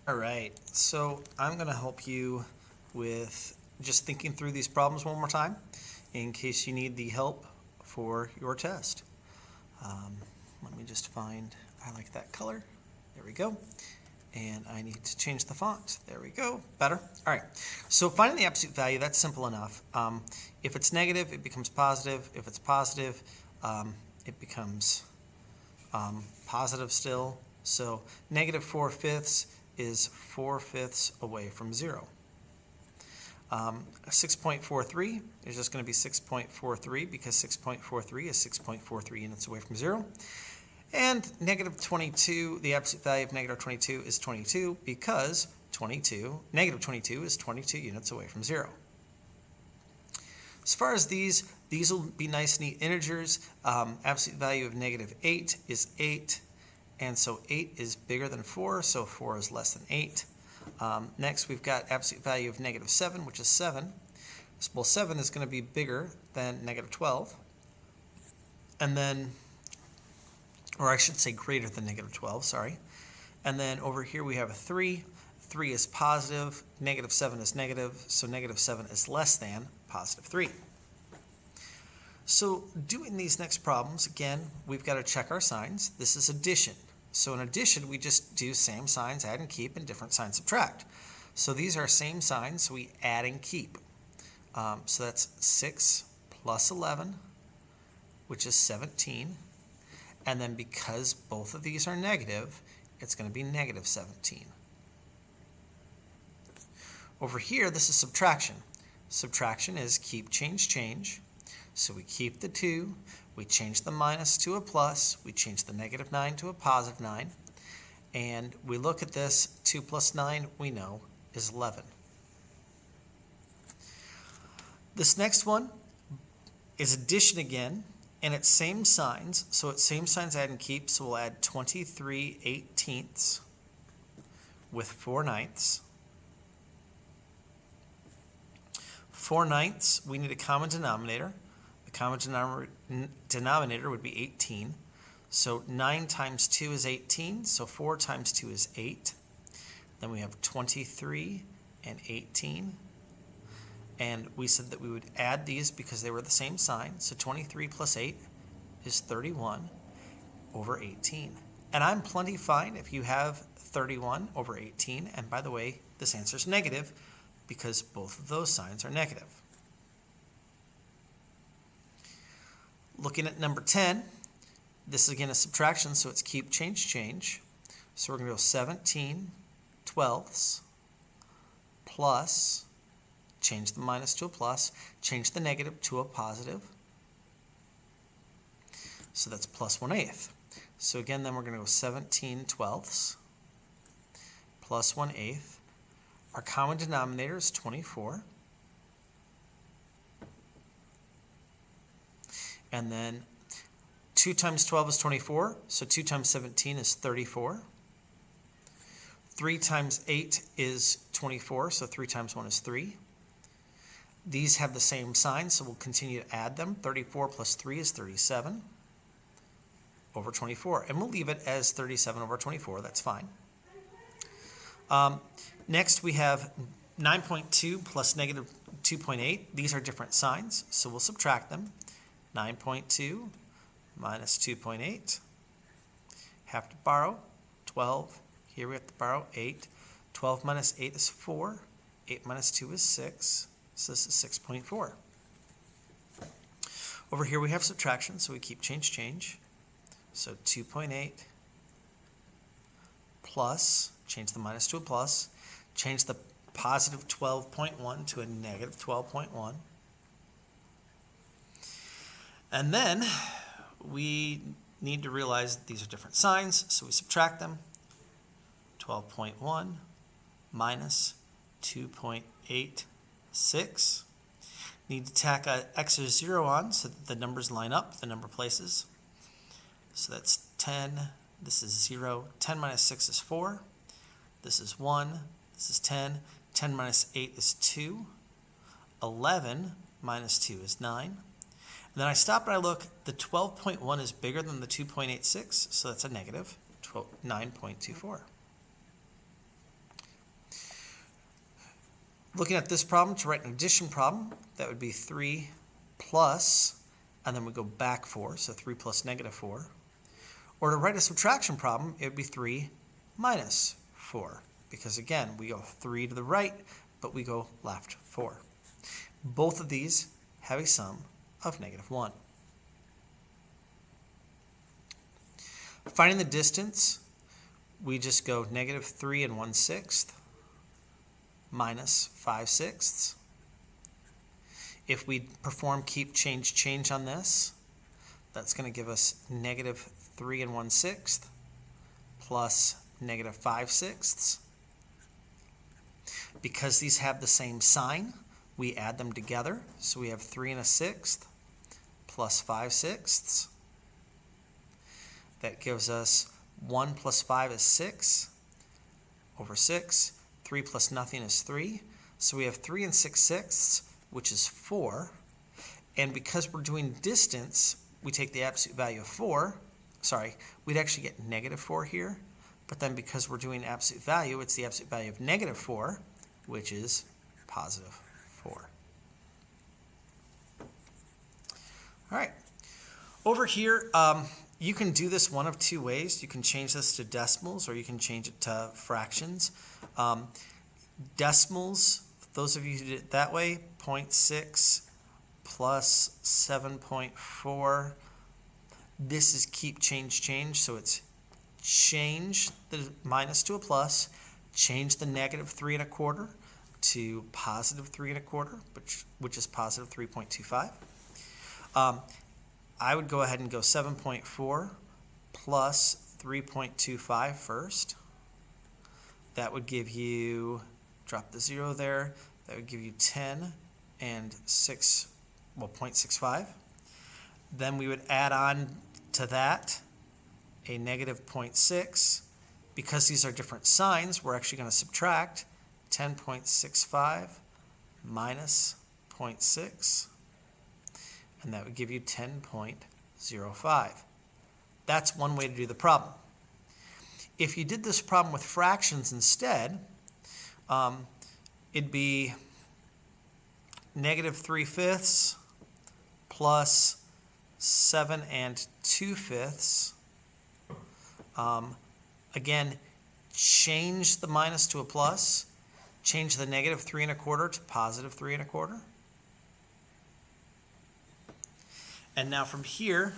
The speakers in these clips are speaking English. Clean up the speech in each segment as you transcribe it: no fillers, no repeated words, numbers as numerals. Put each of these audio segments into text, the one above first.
All right, so I'm going to help you with just thinking through these problems one more time in case you need the help for your test. Let me just find, I like that color. There we go. And I need to change the font. There we go. Better. All right. So finding the absolute value, that's simple enough. If it's negative, it becomes positive. If it's positive, it becomes positive still. So negative 4/5 is 4/5 away from 0. 6.43 is just going to be 6.43 because 6.43 is 6.43 units away from 0. And negative 22, the absolute value of negative 22 is 22 because negative 22 is 22 units away from 0. As far as these will be nice, neat integers. Absolute value of negative 8 is 8. And so 8 is bigger than 4, so 4 is less than 8. Next, we've got absolute value of negative 7, which is 7. Well, 7 is going to be bigger than negative 12. And then, or I should say greater than negative 12, sorry. And then over here we have a 3. 3 is positive, negative 7 is negative, so negative 7 is less than positive 3. So doing these next problems, again, we've got to check our signs. This is addition. So in addition, we just do same signs, add and keep, and different signs subtract. So these are same signs, so we add and keep. So that's 6 plus 11, which is 17. And then because both of these are negative, it's going to be negative 17. Over here, this is subtraction. Subtraction is keep, change, change. So we keep the 2, we change the minus to a plus, we change the negative 9 to a positive 9, and we look at this, 2 plus 9, we know, is 11. This next one is addition again, and it's same signs, so it's same signs add and keep, so we'll add 23/18 with 4/9. 4/9, we need a common denominator. The common denominator would be 18. So 9 times 2 is 18, so 4 times 2 is 8. Then we have 23 and 18. And we said that we would add these because they were the same sign. So 23 plus 8 is 31 over 18. And I'm plenty fine if you have 31 over 18. And by the way, this answer is negative because both of those signs are negative. Looking at number 10, this is again a subtraction, so it's keep, change, change. So we're going to go 17/12 plus, change the minus to a plus, change the negative to a positive. So that's plus 1/8. So again, then we're going to go 17/12 plus 1/8. Our common denominator is 24. And then 2 times 12 is 24, so 2 times 17 is 34. 3 times 8 is 24, so 3 times 1 is 3. These have the same sign, so we'll continue to add them. 34 plus 3 is 37 over 24. And we'll leave it as 37 over 24. That's fine. Next, we have 9.2 plus negative 2.8. These are different signs, so we'll subtract them. 9.2 minus 2.8. Have to borrow 12. Here we have to borrow 8. 12 minus 8 is 4. 8 minus 2 is 6. So this is 6.4. Over here we have subtraction, so we keep, change, change. So 2.8 plus, change the minus to a plus, change the positive 12.1 to a negative 12.1. And then we need to realize that these are different signs, so we subtract them. 12.1 minus 2.86. Need to tack an extra 0 on so that the numbers line up, the number places. So that's 10, this is 0. 10 minus 6 is 4. This is 1, this is 10. 10 minus 8 is 2. 11 minus 2 is 9. And then I stop and I look, the 12.1 is bigger than the 2.86, so that's a negative 9.24. Looking at this problem, to write an addition problem, that would be 3 plus, and then we go back 4, so 3 plus negative 4. Or to write a subtraction problem, it would be 3 minus 4, because again, we go 3 to the right, but we go left 4. Both of these have a sum of negative 1. Finding the distance, we just go negative 3 1/6 minus 5/6. If we perform keep, change, change on this, that's going to give us negative 3 1/6 plus negative 5/6. Because these have the same sign, we add them together. So we have 3 1/6 plus 5/6. That gives us 1 plus 5 is 6 over 6. 3 plus nothing is 3. So we have 3 6/6, which is 4. And because we're doing distance, we take the absolute value of 4. Sorry, we'd actually get negative 4 here. But then because we're doing absolute value, it's the absolute value of negative 4, which is positive 4. All right. Over here, you can do this one of two ways. You can change this to decimals, or you can change it to fractions. Decimals, those of you who did it that way, 0.6 plus 7.4. This is keep, change, change. So it's change the minus to a plus, change the negative 3 1/4 to positive 3 1/4, which is positive 3.25. I would go ahead and go 7.4 plus 3.25 first. That would give you, drop the 0 there, that would give you 10 and 6, well, 0.65. Then we would add on to that a negative 0.6. Because these are different signs, we're actually going to subtract 10.65 minus 0.6. And that would give you 10.05. That's one way to do the problem. If you did this problem with fractions instead, it'd be negative 3/5 plus 7 2/5. Again, change the minus to a plus, change the negative 3 1/4 to positive 3 1/4. And now from here,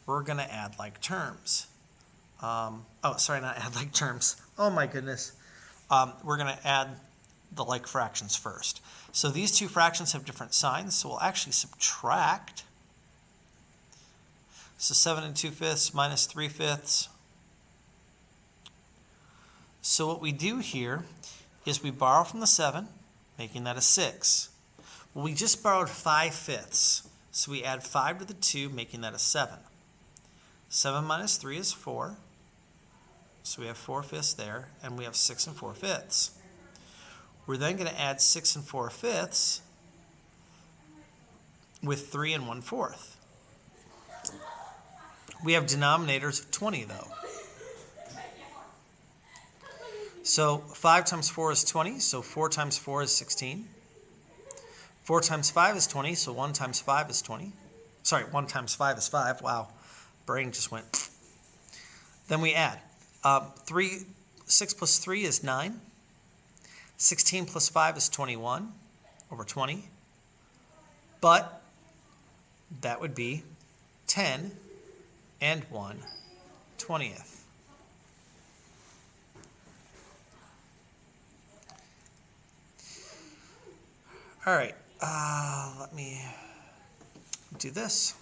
we're going to add like terms. Oh, sorry, not add like terms. Oh my goodness. We're going to add the like fractions first. So these two fractions have different signs, so we'll actually subtract. So 7 2/5 minus 3/5. So what we do here is we borrow from the 7, making that a 6. Well, we just borrowed 5/5. So we add 5 to the 2, making that a 7. 7 minus 3 is 4. So we have 4/5 there, and we have 6 4/5. We're then going to add 6 4/5 with 3 1/4. We have denominators of 20, though. So 5 times 4 is 20, so 4 times 4 is 16. 4 times 5 is 20, so 1 times 5 is 20. Sorry, 1 times 5 is 5. Wow, brain just went. Then we add. 6 plus 3 is 9. 16 plus 5 is 21 over 20. But that would be 10 and 1/20. All right, let me do this.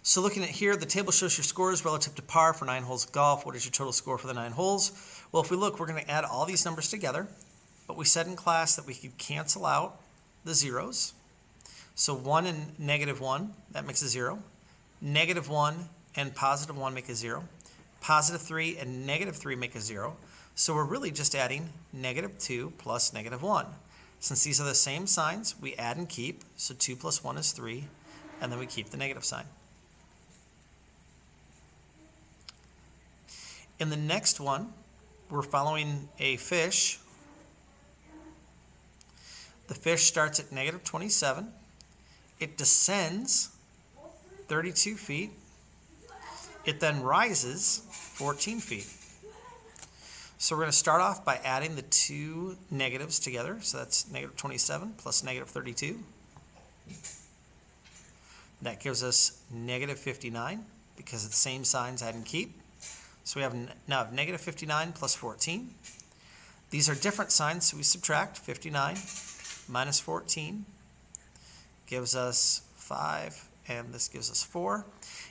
So looking at here, the table shows your scores relative to par for 9 holes of golf. What is your total score for the 9 holes? Well, if we look, we're going to add all these numbers together, but we said in class that we could cancel out the zeros. So 1 and -1, that makes a 0. -1 and +1 make a 0. +3 and -3 make a 0. So we're really just adding -2 plus -1. Since these are the same signs, we add and keep. So 2 plus 1 is 3, and then we keep the negative sign. In the next one, we're following a fish. The fish starts at negative 27. It descends 32 feet. It then rises 14 feet. So we're going to start off by adding the two negatives together. So that's negative 27 plus negative 32. That gives us negative 59 because it's same signs, add and keep. So we now have negative 59 plus 14. These are different signs, so we subtract. 59 minus 14 gives us 5, and this gives us 4.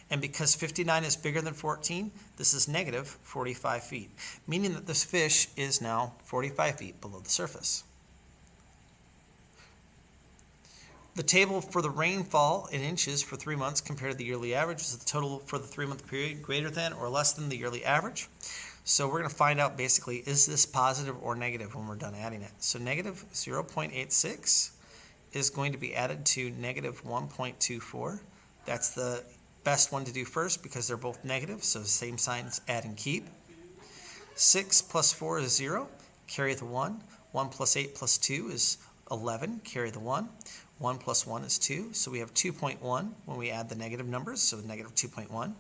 And because 59 is bigger than 14, this is negative 45 feet, meaning that this fish is now 45 feet below the surface. The table for the rainfall in inches for 3 months compared to the yearly average is the total for the 3-month period greater than or less than the yearly average. So we're going to find out basically, is this positive or negative when we're done adding it. So negative 0.86 is going to be added to negative 1.24. That's the best one to do first because they're both negative, so same signs, add and keep. 6 plus 4 is 0, carry the 1. 1 plus 8 plus 2 is 11, carry the 1. 1 plus 1 is 2, so we have 2.1 when we add the negative numbers, so negative 2.1.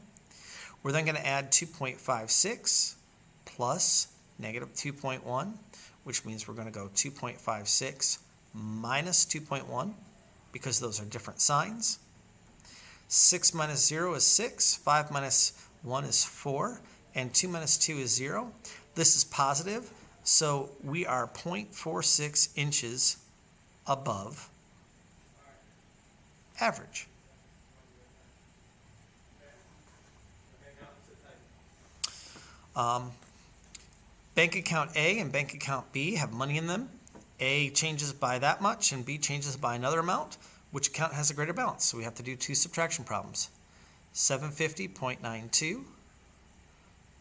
We're then going to add 2.56 plus negative 2.1, which means we're going to go 2.56 minus 2.1 because those are different signs. 6 minus 0 is 6, 5 minus 1 is 4, and 2 minus 2 is 0. This is positive, so we are 0.46 inches above average. Bank account A and bank account B have money in them. A changes by that much and B changes by another amount. Which account has a greater balance? So we have to do two subtraction problems. 750.92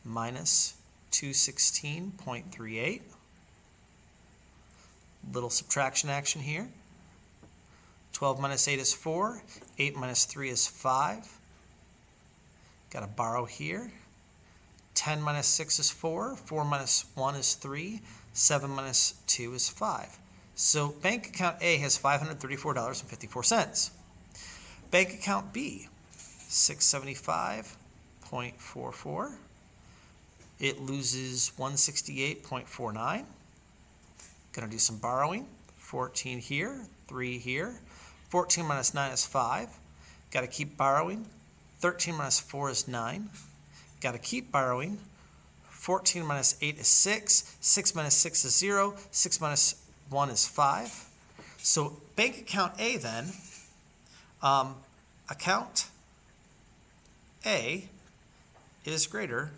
minus 216.38. Little subtraction action here. 12 minus 8 is 4. 8 minus 3 is 5. Got to borrow here. 10 minus 6 is 4. 4 minus 1 is 3. 7 minus 2 is 5. So bank account A has $534.54. Bank account B, $675.44. It loses $168.49. Going to do some borrowing. 14 here, 3 here. 14 minus 9 is 5. Got to keep borrowing. 13 minus 4 is 9. Got to keep borrowing. 14 minus 8 is 6. 6 minus 6 is 0. 6 minus 1 is 5. So bank account A then, account A is greater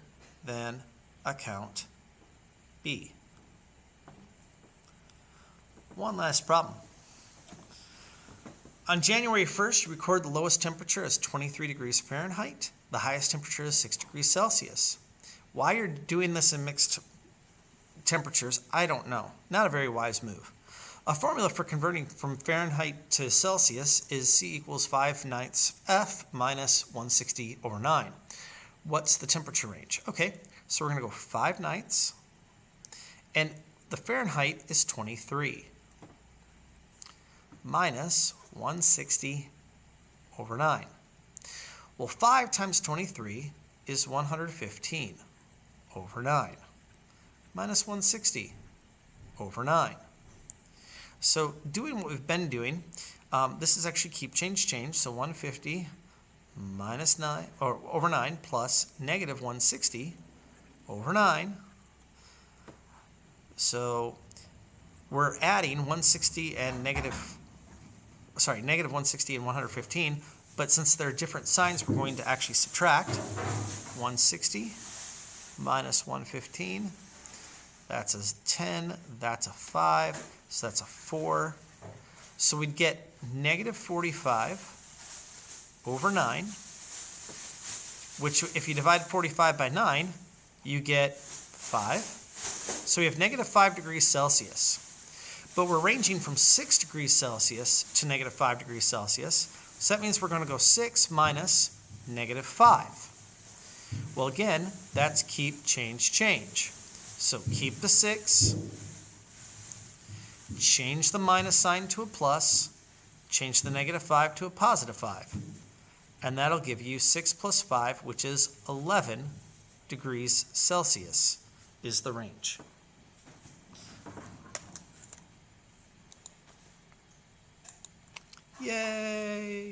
than account B. One last problem. On January 1st, you record the lowest temperature as 23 degrees Fahrenheit. The highest temperature is 6 degrees Celsius. Why you're doing this in mixed temperatures, I don't know. Not a very wise move. A formula for converting from Fahrenheit to Celsius is C equals 5/9 F minus 160 over 9. What's the temperature range? Okay, so we're going to go 5/9, and the Fahrenheit is 23, minus 160 over 9. Well, 5 times 23 is 115 over 9, minus 160 over 9. So doing what we've been doing, this is actually keep, change, change. So 150 minus 9, or over 9, plus negative 160 over 9. So we're adding 160 and negative 160 and 115. But since they're different signs, we're going to actually subtract 160 minus 115. That's a 10, that's a 5, so that's a 4. So we'd get negative 45 over 9, which if you divide 45 by 9, you get 5. So we have negative 5 degrees Celsius. But we're ranging from 6 degrees Celsius to negative 5 degrees Celsius. So that means we're going to go 6 minus negative 5. Well, again, that's keep, change, change. So keep the 6, change the minus sign to a plus, change the negative 5 to a positive 5. And that'll give you 6 plus 5, which is 11 degrees Celsius is the range. Yay!